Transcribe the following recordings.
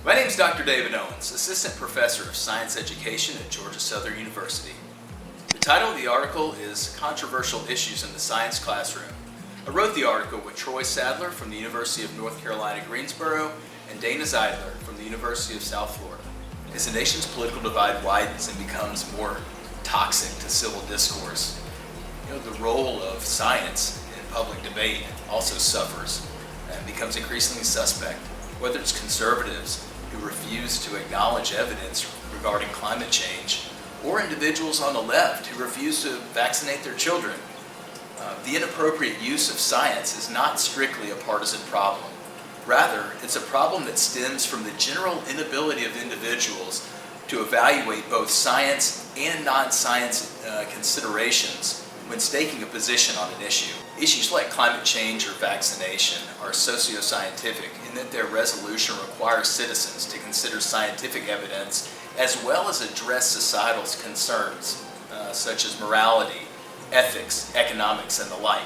My name is Dr. David Owens, Assistant Professor of Science Education at Georgia Southern University. The title of the article is Controversial Issues in the Science Classroom. I wrote the article with Troy Sadler from the University of North Carolina, Greensboro, and Dana Zeidler from the University of South Florida. As the nation's political divide widens and becomes more toxic to civil discourse, the role of science in public debate also suffers and becomes increasingly suspect, whether it's conservatives who refuse to acknowledge evidence regarding climate change, or individuals on the left who refuse to vaccinate their children. The inappropriate use of science is not strictly a partisan problem. Rather, it's a problem that stems from the general inability of individuals to evaluate both science and non-science considerations when staking a position on an issue. Issues like climate change or vaccination are socioscientific in that their resolution requires citizens to consider scientific evidence as well as address societal concerns such as morality, ethics, economics, and the like.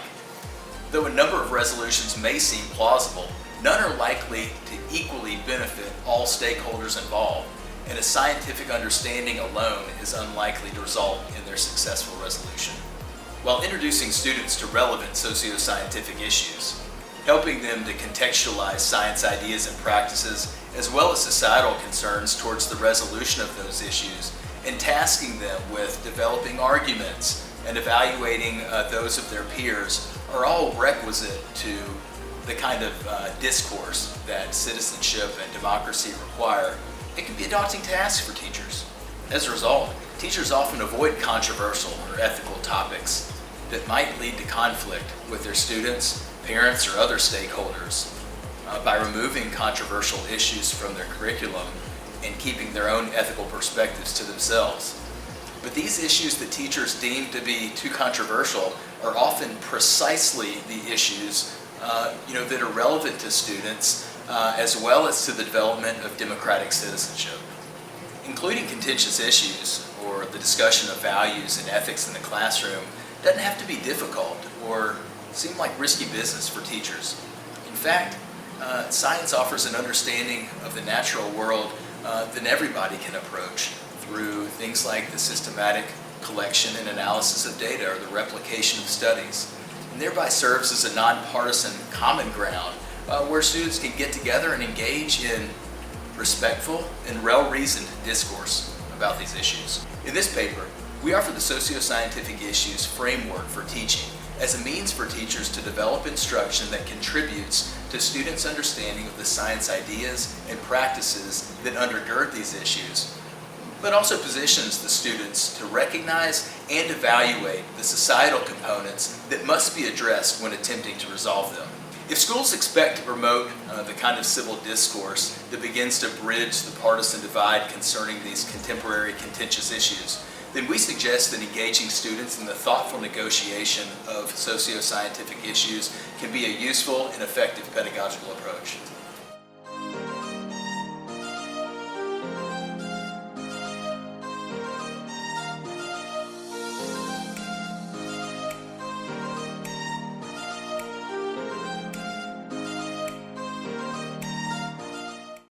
Though a number of resolutions may seem plausible, none are likely to equally benefit all stakeholders involved, and a scientific understanding alone is unlikely to result in their successful resolution. While introducing students to relevant socioscientific issues, helping them to contextualize science ideas and practices, as well as societal concerns towards the resolution of those issues, and tasking them with developing arguments and evaluating those of their peers are all requisite to the kind of discourse that citizenship and democracy require. It can be a daunting task for teachers. As a result, teachers often avoid controversial or ethical topics that might lead to conflict with their students, parents, or other stakeholders by removing controversial issues from their curriculum and keeping their own ethical perspectives to themselves. But these issues that teachers deem to be too controversial are often precisely the issues that are relevant to students as well as to the development of democratic citizenship. Including contentious issues or the discussion of values and ethics in the classroom doesn't have to be difficult or seem like risky business for teachers. In fact, science offers an understanding of the natural world that everybody can approach through things like the systematic collection and analysis of data or the replication of studies, and thereby serves as a nonpartisan common ground where students can get together and engage in respectful and well-reasoned discourse about these issues. In this paper, we offer the socioscientific issues framework for teaching as a means for teachers to develop instruction that contributes to students' understanding of the science ideas and practices that undergird these issues, but also positions the students to recognize and evaluate the societal components that must be addressed when attempting to resolve them. If schools expect to promote the kind of civil discourse that begins to bridge the partisan divide concerning these contemporary contentious issues, then we suggest that engaging students in the thoughtful negotiation of socioscientific issues can be a useful and effective pedagogical approach.